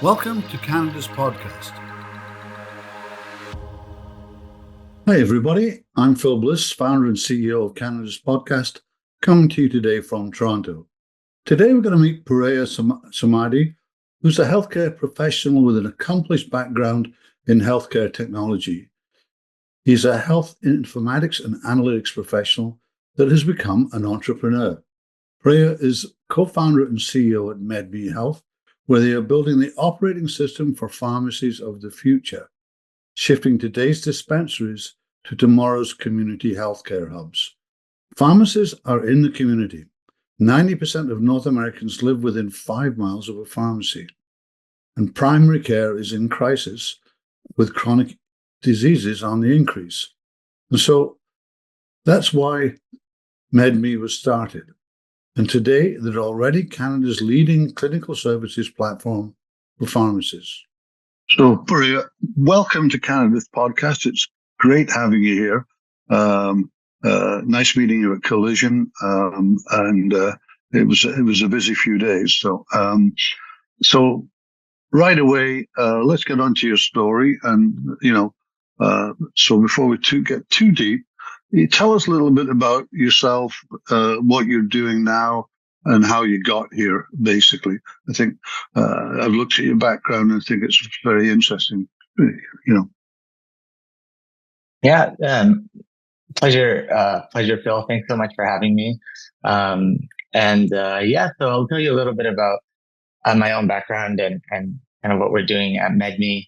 Welcome to Canada's podcast. Hi everybody, I'm Phil Bliss, founder and CEO of Canada's podcast, coming to you today from Toronto. Today we're going to meet Purya Sarmadi, who's a healthcare professional with an accomplished background in healthcare technology. He's a health informatics and analytics professional that has become an entrepreneur. Purya is co-founder and CEO at MedMe Health, where they are building the operating system for pharmacies of the future, shifting today's dispensaries to tomorrow's community healthcare hubs. Pharmacies are in the community. 90% of North Americans live within 5 miles of a pharmacy, and primary care is in crisis with chronic diseases on the increase. And so that's why MedMe was started. And today, they're already Canada's leading clinical services platform for pharmacies. So, Purya, welcome to Canada's podcast. It's great having you here. Nice meeting you at Collision, and it was a busy few days. So right away, let's get on to your story. And so before we get too deep, you tell us a little bit about yourself, what you're doing now, and how you got here, basically. I think I've looked at your background and I think it's very interesting, Yeah, pleasure, Phil. Thanks so much for having me. So I'll tell you a little bit about my own background and kind of what we're doing at MedMe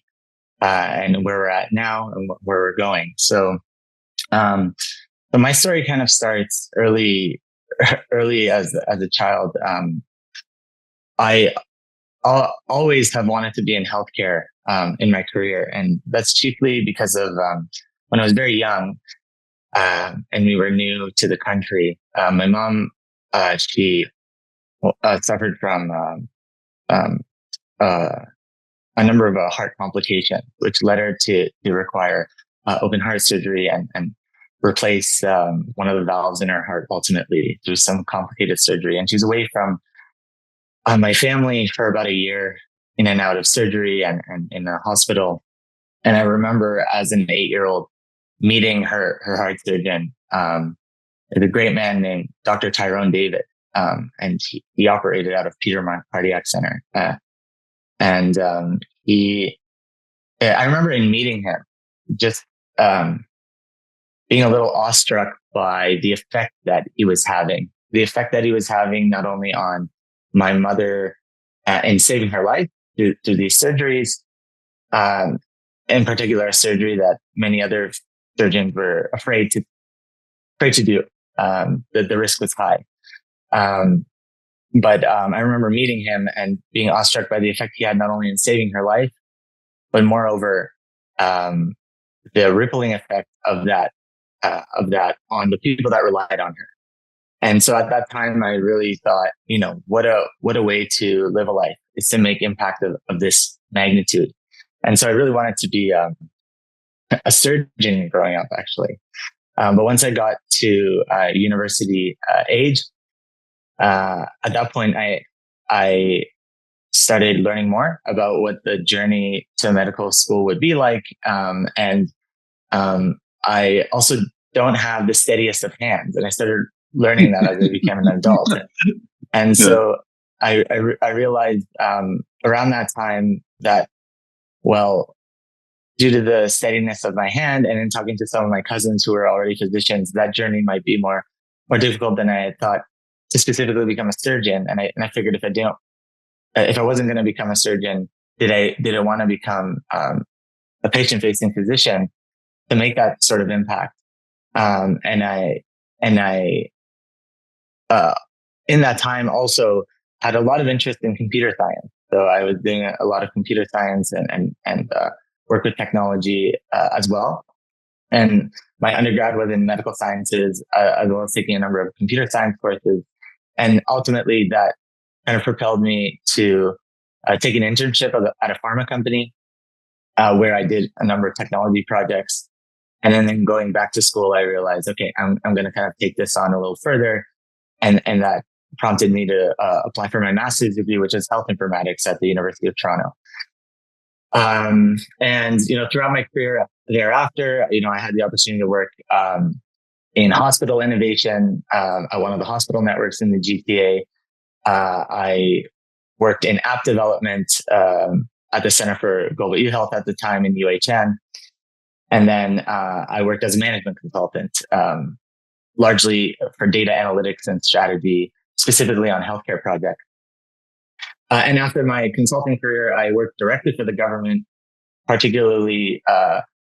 and where we're at now and where we're going. So my story kind of starts early as a child. I always have wanted to be in healthcare in my career, and that's chiefly because of when I was very young and we were new to the country. My mom, she suffered from a number of heart complications, which led her to require open heart surgery and replace one of the valves in her heart ultimately through some complicated surgery. And she's away from my family for about a year, in and out of surgery and in the hospital. And I remember as an 8-year-old meeting her heart surgeon, a great man named Dr. Tyrone David. And he operated out of Petermont Cardiac Center. I remember in meeting him, just being a little awestruck by the effect that he was having not only on my mother in saving her life through these surgeries, in particular a surgery that many other surgeons were afraid to do. The risk was high. But I remember meeting him and being awestruck by the effect he had not only in saving her life, but moreover, the rippling effect of that on the people that relied on her. And so at that time, I really thought, what a way to live a life is to make impact of this magnitude. And so I really wanted to be a surgeon growing up, actually. But once I got to university age, at that point, I started learning more about what the journey to medical school would be like. I also don't have the steadiest of hands, and I started learning that as I became an adult. And so I realized around that time that, well, due to the steadiness of my hand and in talking to some of my cousins who were already physicians, that journey might be more difficult than I had thought to specifically become a surgeon. And I figured if I wasn't going to become a surgeon, did I want to become a patient-facing physician to make that sort of impact? And I in that time also had a lot of interest in computer science. So I was doing a lot of computer science and work with technology as well. And my undergrad was in medical sciences, as well as taking a number of computer science courses. And ultimately that kind of propelled me to take an internship at a pharma company, where I did a number of technology projects. And then going back to school, I realized, okay, I'm going to kind of take this on a little further. And that prompted me to apply for my master's degree, which is health informatics at the University of Toronto. And, throughout my career thereafter, I had the opportunity to work in hospital innovation at one of the hospital networks in the GTA. I worked in app development at the Center for Global eHealth at the time in UHN. And then I worked as a management consultant, largely for data analytics and strategy, specifically on healthcare projects. And after my consulting career, I worked directly for the government, particularly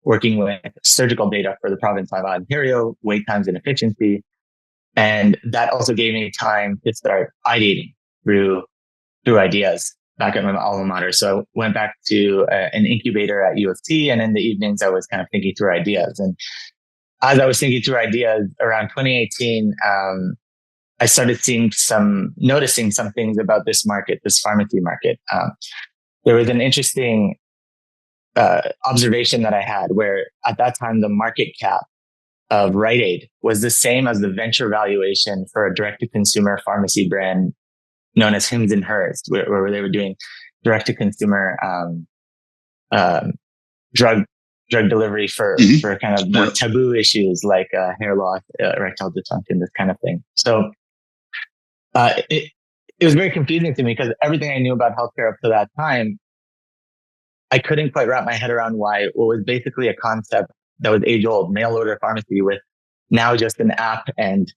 working with surgical data for the province of Ontario, wait times and efficiency. And that also gave me time to start ideating through ideas back at my alma mater. So I went back to an incubator at U of T, and in the evenings, I was kind of thinking through ideas. And as I was thinking through ideas around 2018, I started noticing some things about this market, this pharmacy market. There was an interesting observation that I had where at that time, the market cap of Rite Aid was the same as the venture valuation for a direct-to-consumer pharmacy brand known as Hims and Hers, where they were doing direct-to-consumer drug delivery for kind of more taboo issues like hair loss, erectile dysfunction, this kind of thing. So it was very confusing to me because everything I knew about healthcare up to that time, I couldn't quite wrap my head around why what was basically a concept that was age old, mail order pharmacy, with now just an app and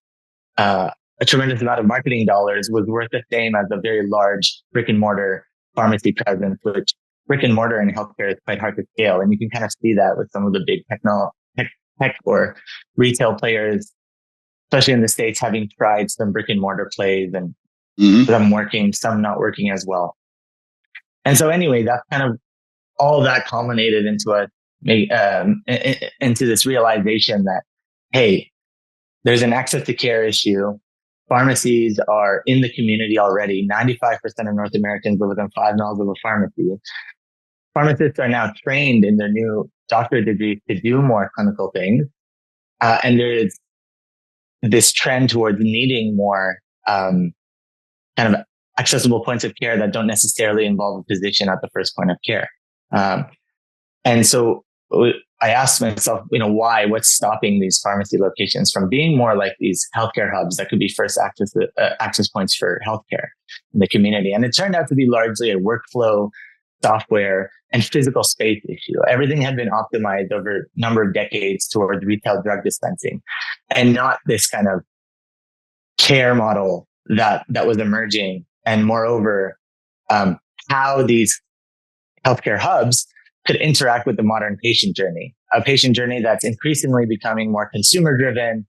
a tremendous amount of marketing dollars, was worth the same as a very large brick and mortar pharmacy presence, which brick and mortar in healthcare is quite hard to scale. And you can kind of see that with some of the big tech or retail players, especially in the States, having tried some brick and mortar plays and some working, some not working as well. And so anyway, that's kind of all that culminated into into this realization that, hey, there's an access to care issue. Pharmacies are in the community already. 95% of North Americans live within 5 miles of a pharmacy. Pharmacists are now trained in their new doctorate degree to do more clinical things. And there is this trend towards needing more kind of accessible points of care that don't necessarily involve a physician at the first point of care. And so I asked myself, what's stopping these pharmacy locations from being more like these healthcare hubs that could be first access points for healthcare in the community? And it turned out to be largely a workflow, software, and physical space issue. Everything had been optimized over a number of decades towards retail drug dispensing, and not this kind of care model that was emerging. And moreover, how these healthcare hubs could interact with the modern patient journey, a patient journey that's increasingly becoming more consumer driven.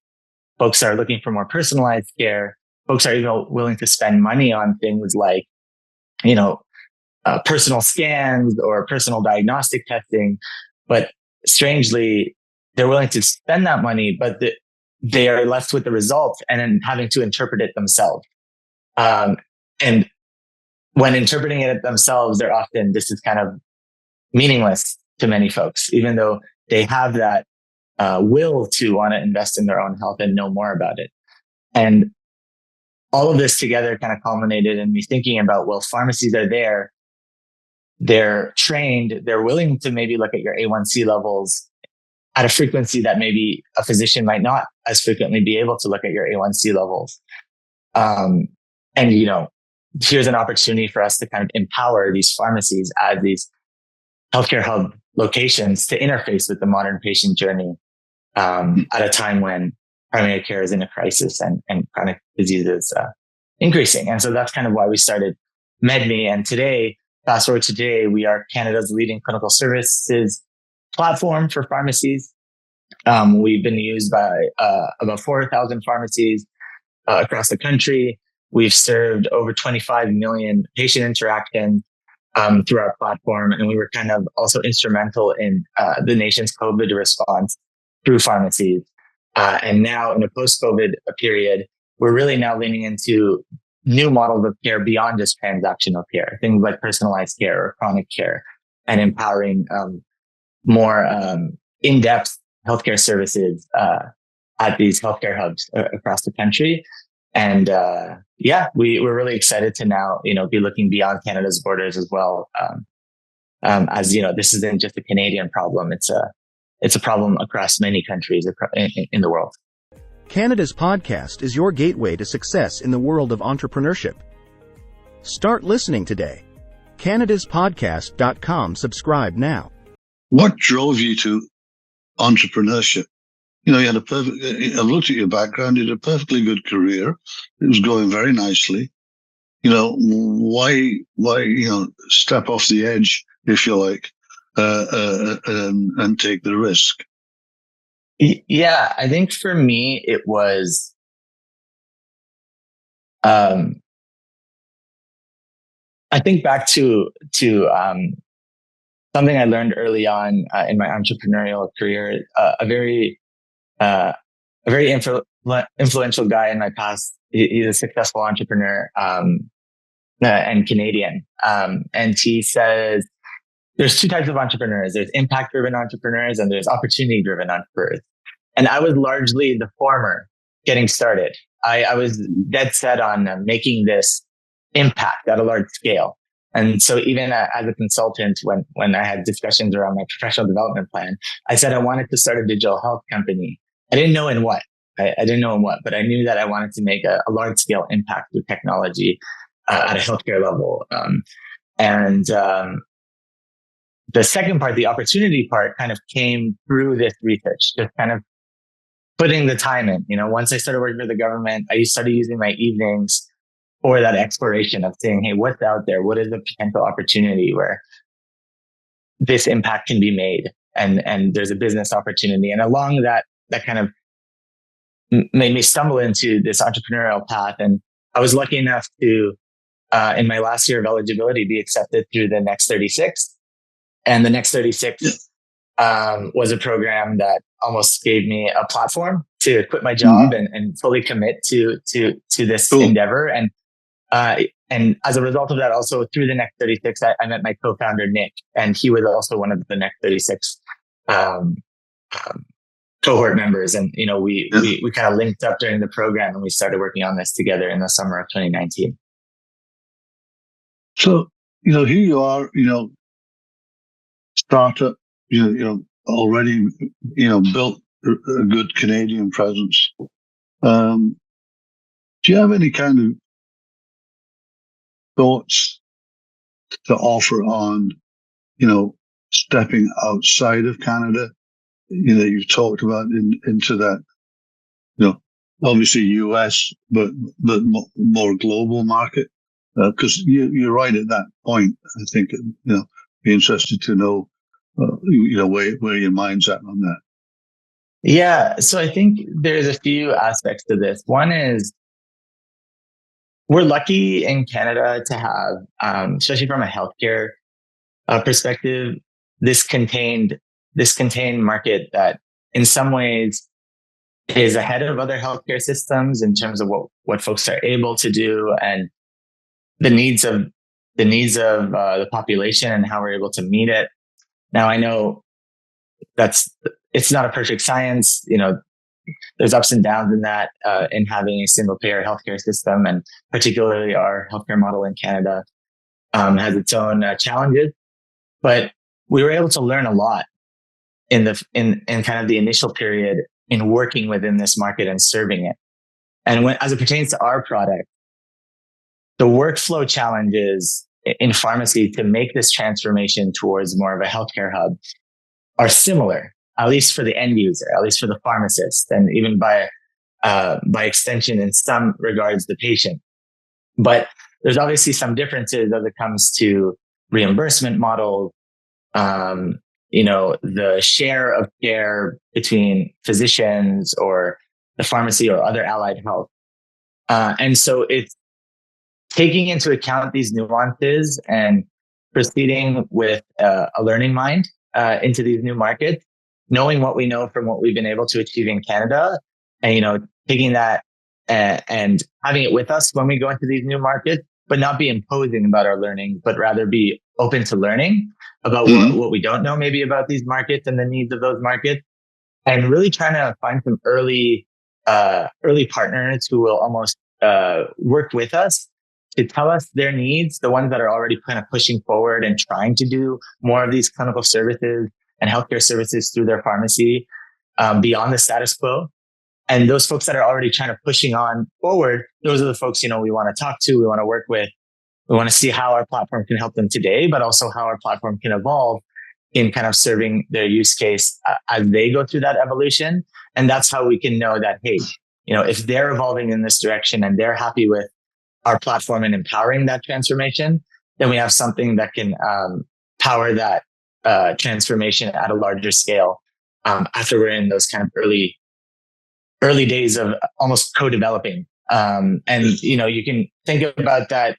Folks are looking for more personalized care. Folks are even willing to spend money on things like, personal scans or personal diagnostic testing. But strangely, they're willing to spend that money, but they are left with the results and then having to interpret it themselves. And when interpreting it themselves, this is kind of meaningless to many folks, even though they have that will to want to invest in their own health and know more about it. And all of this together kind of culminated in me thinking about, well, pharmacies are there. They're trained. They're willing to maybe look at your A1C levels at a frequency that maybe a physician might not as frequently be able to look at your A1C levels. And, here's an opportunity for us to kind of empower these pharmacies as these healthcare hub locations to interface with the modern patient journey at a time when primary care is in a crisis and chronic disease is increasing. And so that's kind of why we started MedMe. And fast forward to today, we are Canada's leading clinical services platform for pharmacies. We've been used by about 4,000 pharmacies across the country. We've served over 25 million patient interactions through our platform. And we were kind of also instrumental in the nation's COVID response through pharmacies. And now in a post-COVID period, we're really now leaning into new models of care beyond just transactional care, things like personalized care or chronic care, and empowering more in-depth healthcare services at these healthcare hubs across the country. And we're really excited to now, be looking beyond Canada's borders as well, As you know, this isn't just a Canadian problem. It's a problem across many countries in the world. Canada's podcast is your gateway to success in the world of entrepreneurship. Start listening today. CanadasPodcast.com. Subscribe now. What drove you to entrepreneurship? You know, you had I've looked at your background, you had a perfectly good career. It was going very nicely. You know, why, step off the edge, if you like, and take the risk? Yeah, I think for me, it was, I think back to something I learned early on in my entrepreneurial career. A very influential guy in my past. He's a successful entrepreneur and Canadian. And he says there's two types of entrepreneurs. There's impact-driven entrepreneurs and there's opportunity-driven entrepreneurs. And I was largely the former getting started. I was dead set on making this impact at a large scale. And so even as a consultant, when I had discussions around my professional development plan, I said I wanted to start a digital health company. I didn't know in what. I didn't know in what, but I knew that I wanted to make a large scale impact with technology at a healthcare level. The second part, the opportunity part, kind of came through this research, just kind of putting the time in. You know, once I started working for the government, I started using my evenings for that exploration of saying, hey, what's out there? What is the potential opportunity where this impact can be made? And there's a business opportunity. And along that kind of made me stumble into this entrepreneurial path. And I was lucky enough to, in my last year of eligibility, be accepted through the Next 36. And the Next 36 was a program that almost gave me a platform to quit my job and fully commit to this endeavor. And as a result of that, also through the Next 36, I met my co-founder, Nick, and he was also one of the Next 36 cohort members. And, you know, we kind of linked up during the program and we started working on this together in the summer of 2019. So, you know, here you are, you know, startup, you know, already, you know, built a good Canadian presence. Do you have any kind of thoughts to offer on, you know, stepping outside of Canada? You know, you've talked about into that, you know, obviously US, but more global market. Because you're right at that point. I think, you know, be interested to know, you know, where your mind's at on that. Yeah. So I think there's a few aspects to this. One is we're lucky in Canada to have, especially from a healthcare perspective, this contained market that in some ways is ahead of other healthcare systems in terms of what folks are able to do and the needs of the population and how we're able to meet it. Now, I know it's not a perfect science. You know, there's ups and downs in that, in having a single payer healthcare system, and particularly our healthcare model in Canada has its own challenges. But we were able to learn a lot in kind of the initial period in working within this market and serving it. And as it pertains to our product, the workflow challenges in pharmacy to make this transformation towards more of a healthcare hub are similar, at least for the end user, at least for the pharmacist, and even by extension, in some regards, the patient. But there's obviously some differences as it comes to reimbursement models, you know, the share of care between physicians or the pharmacy or other allied health. And so it's taking into account these nuances and proceeding with a learning mind into these new markets, knowing what we know from what we've been able to achieve in Canada, and, you know, taking that and having it with us when we go into these new markets, but not be imposing about our learning, but rather be open to learning about what we don't know maybe about these markets and the needs of those markets, and really trying to find some early partners who will almost work with us to tell us their needs, the ones that are already kind of pushing forward and trying to do more of these clinical services and healthcare services through their pharmacy, beyond the status quo. And those folks that are already trying to pushing on forward, those are the folks, we want to talk to, we want to work with. We want to see how our platform can help them today, but also how our platform can evolve in kind of serving their use case as they go through that evolution. And that's how we can know that, hey, if they're evolving in this direction and they're happy with our platform and empowering that transformation, then we have something that can power that transformation at a larger scale after we're in those kind of early days of almost co-developing. And you can think about that.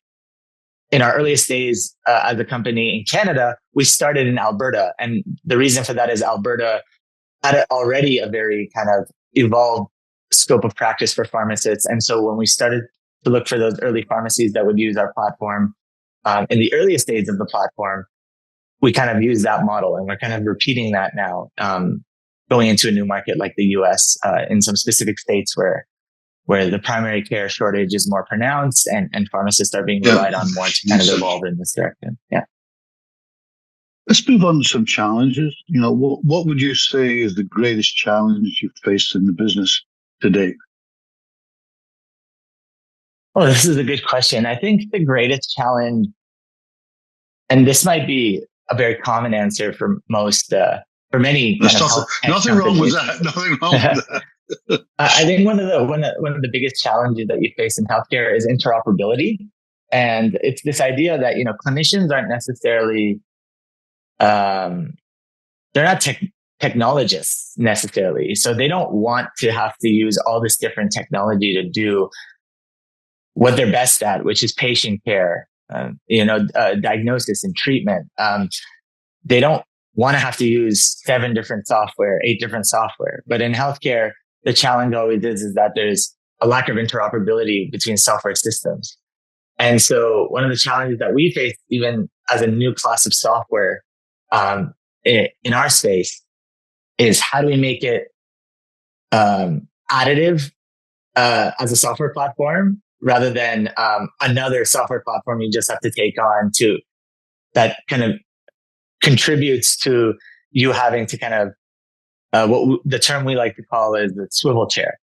In our earliest days as a company in Canada, we started in Alberta. And the reason for that is Alberta had already a very kind of evolved scope of practice for pharmacists. And so when we started to look for those early pharmacies that would use our platform in the earliest days of the platform, we kind of used that model. And we're kind of repeating that now, going into a new market like the US in some specific states where the primary care shortage is more pronounced and pharmacists are being relied on more to kind of evolve in this direction. Yeah. Let's move on to some challenges. What would you say is the greatest challenge you've faced in the business to date? Oh, this is a good question. I think the greatest challenge, and this might be a very common answer for most, for many. Nothing wrong with that. Nothing wrong with that. I think one of the biggest challenges that you face in healthcare is interoperability, and it's this idea that clinicians aren't necessarily they're not technologists necessarily, so they don't want to have to use all this different technology to do what they're best at, which is patient care, diagnosis and treatment. They don't want to have to use 8 different software, but in healthcare, the challenge always is that there's a lack of interoperability between software systems. And so one of the challenges that we face, even as a new class of software in our space, is how do we make it additive as a software platform rather than another software platform you just have to take on to that kind of contributes to you having to kind of the term we like to call is the swivel chair.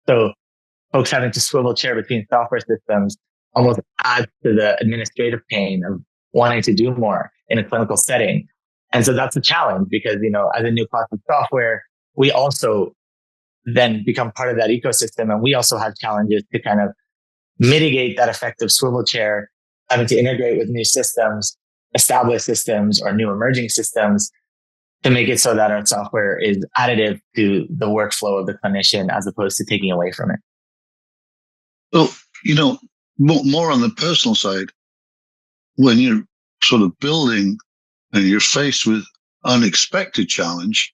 So folks having to swivel chair between software systems almost adds to the administrative pain of wanting to do more in a clinical setting. And so that's a challenge because, as a new class of software, we also then become part of that ecosystem. And we also have challenges to kind of mitigate that effect of swivel chair, having to integrate with new systems, established systems, or new emerging systems to make it so that our software is additive to the workflow of the clinician as opposed to taking away from it. Well, more on the personal side, when you're sort of building and you're faced with unexpected challenge,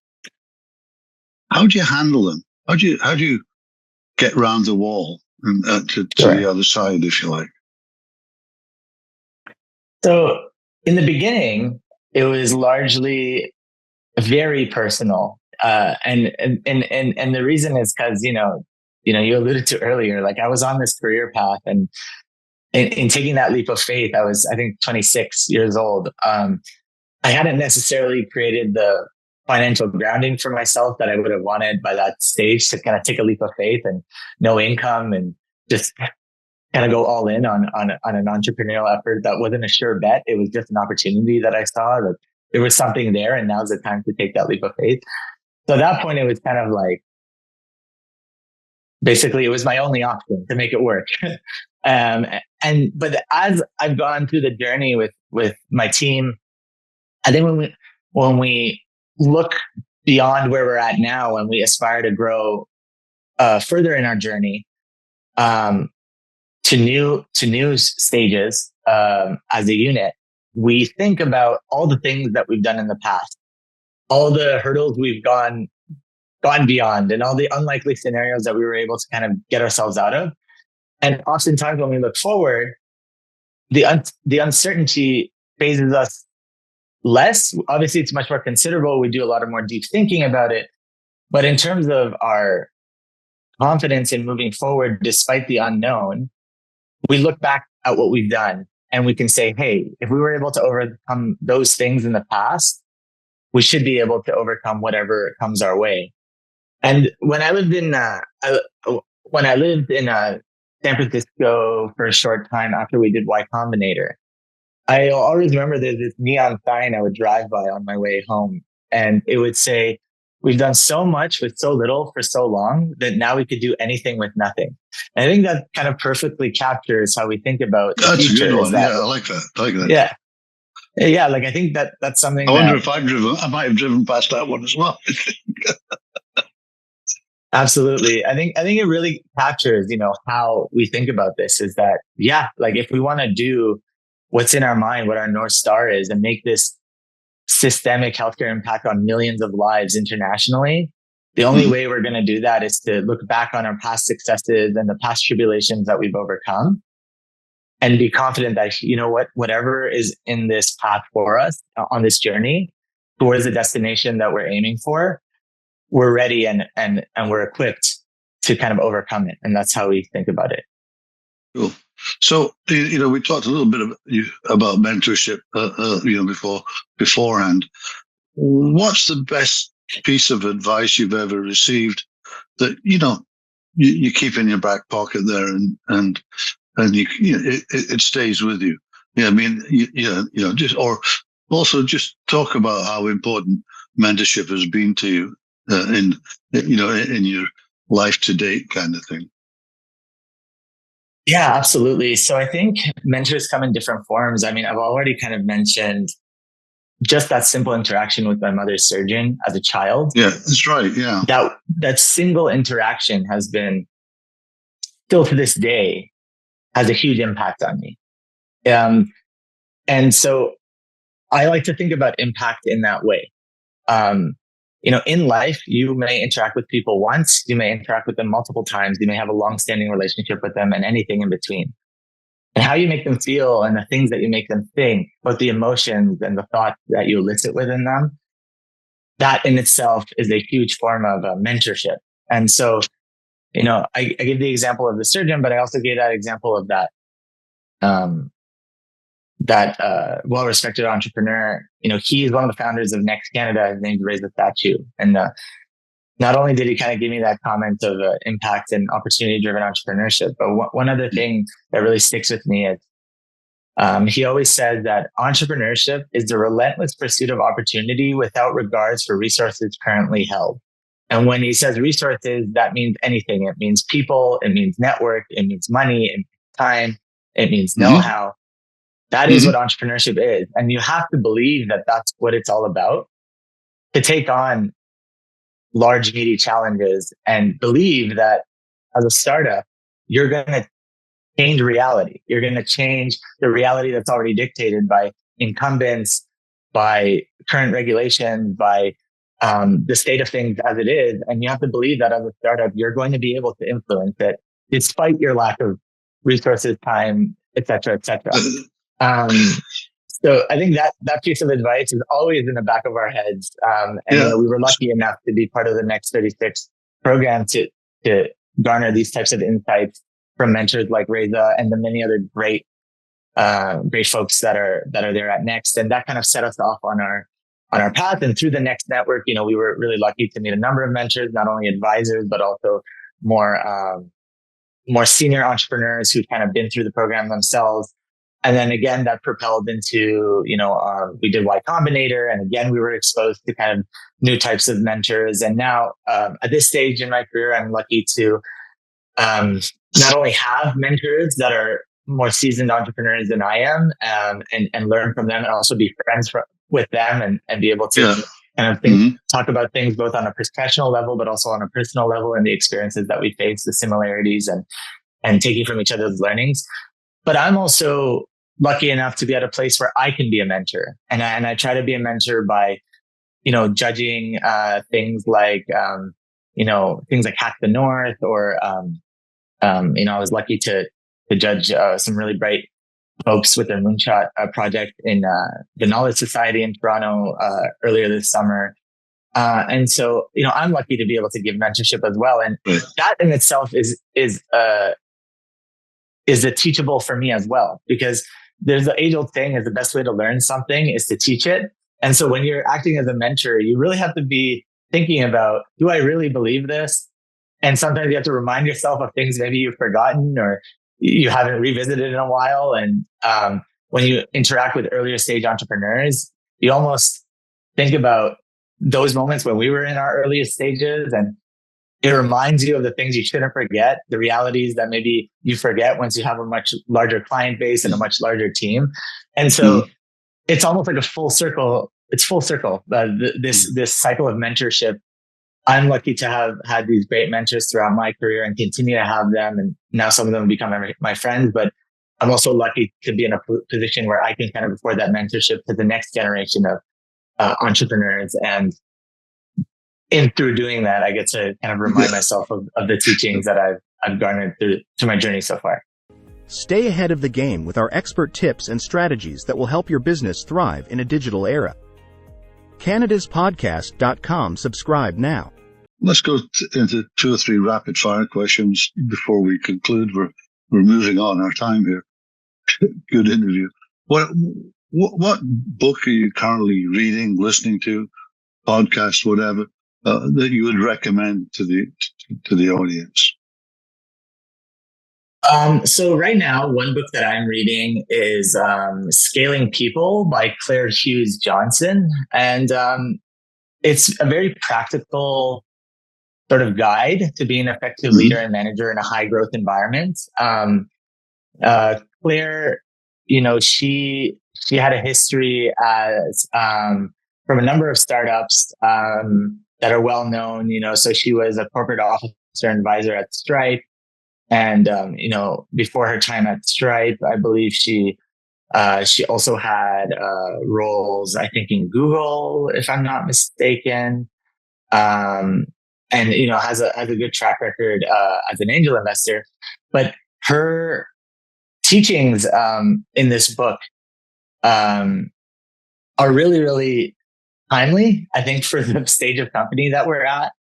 how do you handle them? How do you get round the wall and to the other side, if you like? So in the beginning, it was largely very personal. And the reason is because, you alluded to earlier, like I was on this career path and in taking that leap of faith, I was, I think 26 years old. I hadn't necessarily created the financial grounding for myself that I would have wanted by that stage to kind of take a leap of faith and no income and just kind of go all in on an entrepreneurial effort that wasn't a sure bet. It was just an opportunity that I saw that there was something there and now's the time to take that leap of faith. So at that point, it was kind of like, basically it was my only option to make it work. But as I've gone through the journey with my team, I think when we look beyond where we're at now and we aspire to grow further in our journey to new stages as a unit, we think about all the things that we've done in the past, all the hurdles we've gone beyond, and all the unlikely scenarios that we were able to kind of get ourselves out of. And oftentimes when we look forward, the uncertainty phases us less. Obviously, it's much more considerable. We do a lot of more deep thinking about it. But in terms of our confidence in moving forward, despite the unknown, we look back at what we've done and we can say, hey, if we were able to overcome those things in the past, we should be able to overcome whatever comes our way. And when I lived in San Francisco for a short time after we did Y Combinator, I always remember there's this neon sign I would drive by on my way home, and it would say, we've done so much with so little for so long that now we could do anything with nothing. And I think that kind of perfectly captures how we think about the That's future. a good one. That, yeah, I like that. I like that. Yeah. Yeah. Like, I think that's something I wonder if I might have driven past that one as well. Absolutely. I think it really captures, how we think about this is that, like if we want to do what's in our mind, what our North Star is, and make this systemic healthcare impact on millions of lives internationally, the only way we're going to do that is to look back on our past successes and the past tribulations that we've overcome and be confident that, whatever is in this path for us on this journey towards the destination that we're aiming for, we're ready and we're equipped to kind of overcome it. And that's how we think about it. Cool. So, we talked a little bit about mentorship, beforehand. What's the best piece of advice you've ever received that, you keep in your back pocket there and it stays with you? Yeah. I mean, just talk about how important mentorship has been to you in your life to date kind of thing. Yeah, absolutely. So I think mentors come in different forms. I mean, I've already kind of mentioned just that simple interaction with my mother's surgeon as a child. Yeah, that's right. Yeah. That single interaction has been, still to this day, has a huge impact on me. And so I like to think about impact in that way. In life, you may interact with people once, you may interact with them multiple times, you may have a long-standing relationship with them, and anything in between. And how you make them feel and the things that you make them think, both the emotions and the thoughts that you elicit within them, that in itself is a huge form of mentorship. And so, I gave the example of the surgeon, but I also gave that example of that well-respected entrepreneur. He is one of the founders of Next Canada. His name's Reza Statue. And not only did he kind of give me that comment of impact and opportunity-driven entrepreneurship, but one other thing that really sticks with me is he always said that entrepreneurship is the relentless pursuit of opportunity without regards for resources currently held. And when he says resources, that means anything. It means people, it means network, it means money, it means time, it means know-how. That is what entrepreneurship is. And you have to believe that that's what it's all about, to take on large, meaty challenges and believe that as a startup, you're going to change reality. You're going to change the reality that's already dictated by incumbents, by current regulations, by the state of things as it is. And you have to believe that as a startup, you're going to be able to influence it despite your lack of resources, time, et cetera, et cetera. So I think that piece of advice is always in the back of our heads. We were lucky enough to be part of the Next 36 program to garner these types of insights from mentors like Reza and the many other great folks that are there at Next. And that kind of set us off on our path. And through the Next network, we were really lucky to meet a number of mentors, not only advisors, but also more senior entrepreneurs who've kind of been through the program themselves. And then again, that propelled into, we did Y Combinator. And again, we were exposed to kind of new types of mentors. And now at this stage in my career, I'm lucky to not only have mentors that are more seasoned entrepreneurs than I am, and learn from them, and also be friends with them and be able to kind of talk about things both on a professional level, but also on a personal level, and the experiences that we face, the similarities and taking from each other's learnings. But I'm also lucky enough to be at a place where I can be a mentor. And I try to be a mentor by, judging things like, things like Hack the North, or, I was lucky to judge some really bright folks with their Moonshot project in the Knowledge Society in Toronto earlier this summer. And so, I'm lucky to be able to give mentorship as well. And that in itself is is it teachable for me as well? Because there's the age old saying is the best way to learn something is to teach it. And so when you're acting as a mentor, you really have to be thinking about, do I really believe this? And sometimes you have to remind yourself of things maybe you've forgotten or you haven't revisited in a while. And when you interact with earlier stage entrepreneurs, you almost think about those moments when we were in our earliest stages, and it reminds you of the things you shouldn't forget, the realities that maybe you forget once you have a much larger client base and a much larger team. And so it's almost like a full circle. It's full circle. This cycle of mentorship. I'm lucky to have had these great mentors throughout my career and continue to have them. And now some of them become my friends, but I'm also lucky to be in a position where I can kind of afford that mentorship to the next generation of entrepreneurs. And through doing that, I get to kind of remind myself of the teachings that I've garnered through my journey so far. Stay ahead of the game with our expert tips and strategies that will help your business thrive in a digital era. CanadasPodcast.com. Subscribe now. Let's go into 2 or 3 rapid fire questions before we conclude. We're moving on our time here. Good interview. What book are you currently reading, listening to, podcast, whatever, that you would recommend to the audience? So right now, one book that I'm reading is Scaling People by Claire Hughes Johnson. And it's a very practical sort of guide to be an effective leader and manager in a high growth environment. Claire, she had a history as from a number of startups that are well known. So she was a corporate officer and advisor at Stripe. And, before her time at Stripe, I believe she also had roles, I think, in Google, if I'm not mistaken. And, has a good track record as an angel investor. But her teachings in this book are really, really timely, I think, for the stage of company that we're at.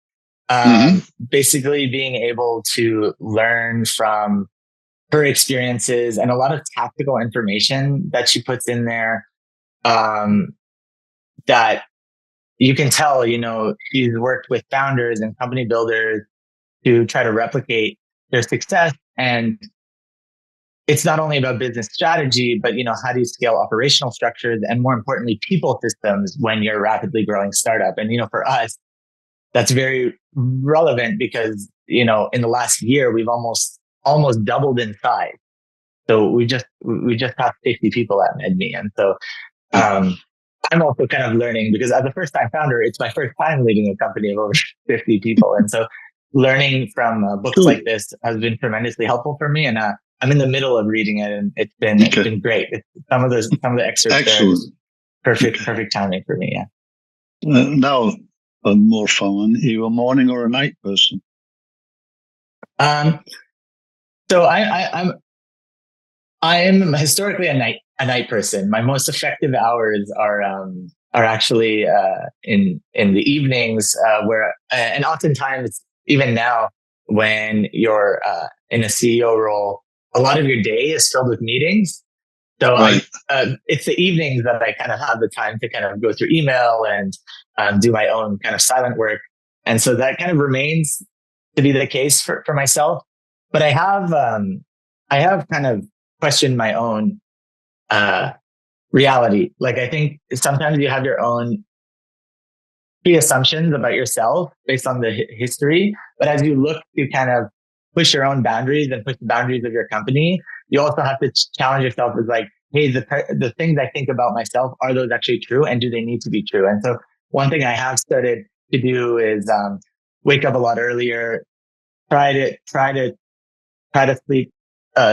Basically being able to learn from her experiences and a lot of tactical information that she puts in there, that you can tell, she's worked with founders and company builders to try to replicate their success. And it's not only about business strategy, but, how do you scale operational structures and, more importantly, people systems when you're a rapidly growing startup? And, for us, that's very relevant because, in the last year, we've almost doubled in size. So we just have 50 people at MedMe. And so I'm also kind of learning, because as a first time founder, it's my first time leading a company of over 50 people. And so learning from books like this has been tremendously helpful for me. And I'm in the middle of reading it, and it's been great. Some of the excerpts are perfect timing for me. Yeah. Now, more fun. Are you a morning or a night person? So I am historically a night person. My most effective hours are actually in the evenings, and oftentimes even now when you're in a CEO role, a lot of your day is filled with meetings. So right. It's the evenings that I kind of have the time to kind of go through email and do my own kind of silent work. And so that kind of remains to be the case for myself. But I have kind of questioned my own reality. Like, I think sometimes you have your own pre-assumptions about yourself based on the history. But as you look to kind of push your own boundaries and push the boundaries of your company, you also have to challenge yourself with like, hey, the things I think about myself, are those actually true? And do they need to be true? And so one thing I have started to do is wake up a lot earlier, try to sleep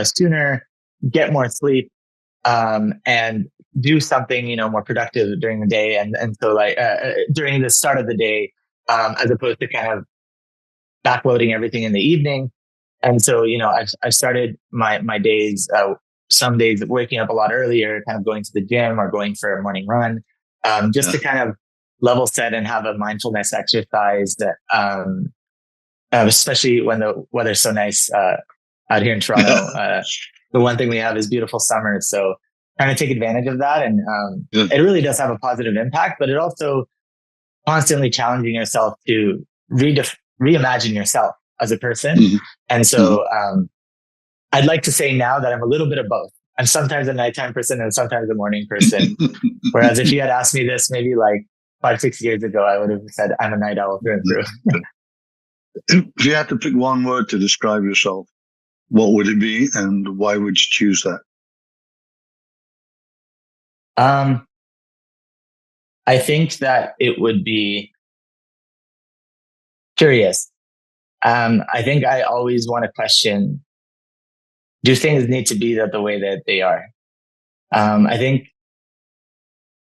sooner, get more sleep, and do something, more productive during the day. And so like during the start of the day, as opposed to kind of backloading everything in the evening. And so, I've started my days, some days waking up a lot earlier, kind of going to the gym or going for a morning run, just to kind of level set and have a mindfulness exercise that, especially when the weather's so nice out here in Toronto. the one thing we have is beautiful summers. So trying to take advantage of that. And it really does have a positive impact, but it also constantly challenging yourself to reimagine yourself as a person. Mm-hmm. And so I'd like to say now that I'm a little bit of both. I'm sometimes a nighttime person and sometimes a morning person. Whereas if you had asked me this maybe like 5-6 years ago, I would have said I'm a night owl through and through. If you had to pick one word to describe yourself, what would it be and why would you choose that? I think that it would be curious. I think I always want to question, do things need to be the way that they are? I think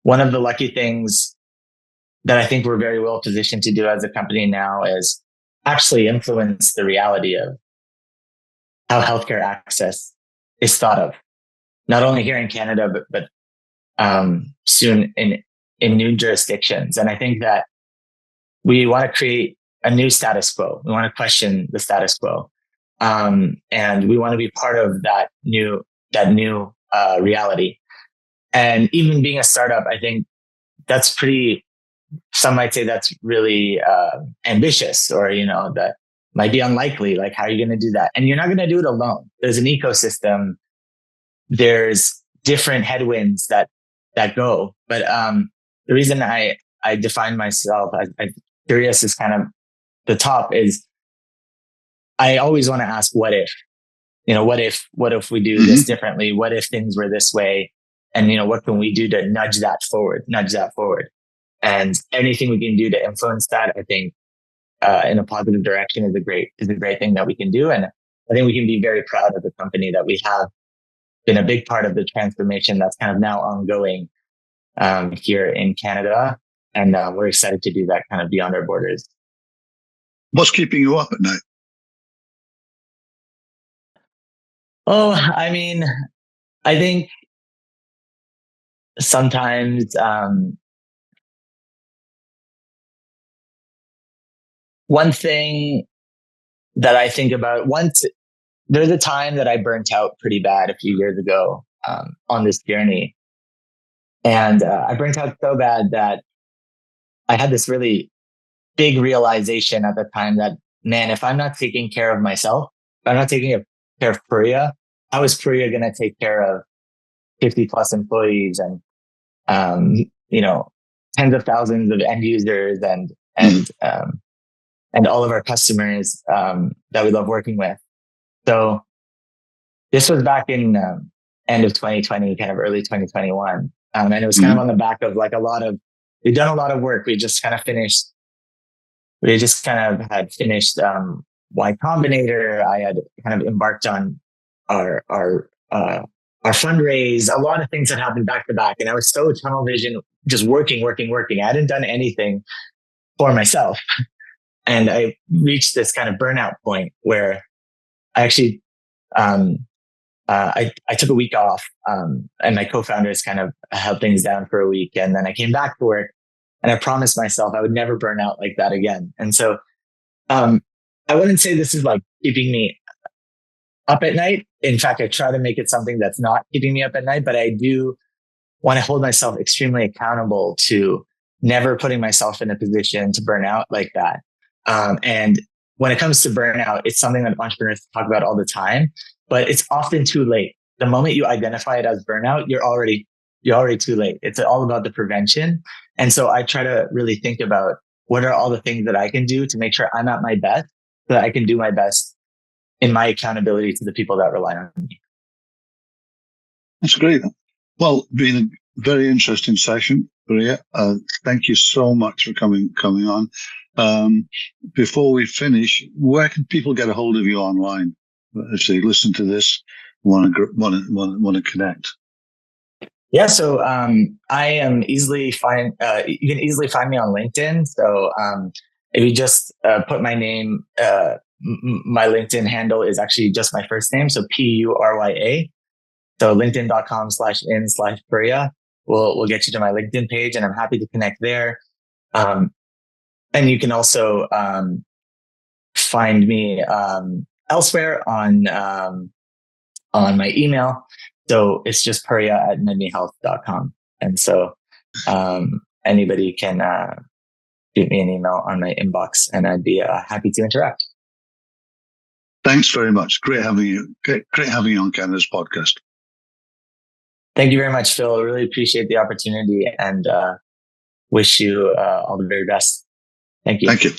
one of the lucky things that I think we're very well positioned to do as a company now is actually influence the reality of how healthcare access is thought of, not only here in Canada, but soon in new jurisdictions. And I think that we want to create a new status quo. We want to question the status quo. And we want to be part of that new reality. And even being a startup, I think that's some might say that's really ambitious, or, that might be unlikely. Like, how are you going to do that? And you're not going to do it alone. There's an ecosystem. There's different headwinds that go. But the reason I define myself as curious is kind of the top is I always want to ask, what if? What if we do this differently? What if things were this way? And, what can we do to nudge that forward? And anything we can do to influence that, I think, in a positive direction is a great thing that we can do. And I think we can be very proud of the company that we have been a big part of the transformation that's kind of now ongoing here in Canada. And we're excited to do that kind of beyond our borders. What's keeping you up at night? Oh, I mean, I think sometimes one thing that I think about, there's a time that I burnt out pretty bad a few years ago on this journey. And I burnt out so bad that I had this really big realization at the time that, man, if I'm not taking care of myself, if I'm not taking care of Purya, how is Purya going to take care of 50 plus employees and, tens of thousands of end users and all of our customers that we love working with? So this was back in end of 2020, kind of early 2021. And it was kind of on the back of like we'd done a lot of work. We just kind of had finished Y Combinator. I had kind of embarked on our fundraise. A lot of things had happened back to back. And I was so tunnel vision, just working. I hadn't done anything for myself. And I reached this kind of burnout point where I actually, I took a week off, and my co-founders kind of held things down for a week. And then I came back to work and I promised myself I would never burn out like that again. And so, I wouldn't say this is like keeping me up at night. In fact, I try to make it something that's not keeping me up at night, but I do want to hold myself extremely accountable to never putting myself in a position to burn out like that. And when it comes to burnout, it's something that entrepreneurs talk about all the time, but it's often too late. The moment you identify it as burnout, you're already too late. It's all about the prevention. And so I try to really think about what are all the things that I can do to make sure I'm at my best so that I can do my best in my accountability to the people that rely on me. That's great. Well, been a very interesting session, Purya. Thank you so much for coming on. Before we finish, where can people get a hold of you online if they listen to this, want to connect? Yeah, so I am easily find. You can easily find me on LinkedIn. So if you just put my name, my LinkedIn handle is actually just my first name, so Purya. So linkedin.com/in/Purya will get you to my LinkedIn page, and I'm happy to connect there. And you can also find me elsewhere on on my email. So it's just purya@medmehealth.com. And so anybody can shoot me an email on my inbox, and I'd be happy to interact. Thanks very much. Great having you. Great having you on Canada's podcast. Thank you very much, Phil. I really appreciate the opportunity, and wish you all the very best. Thank you. Thank you.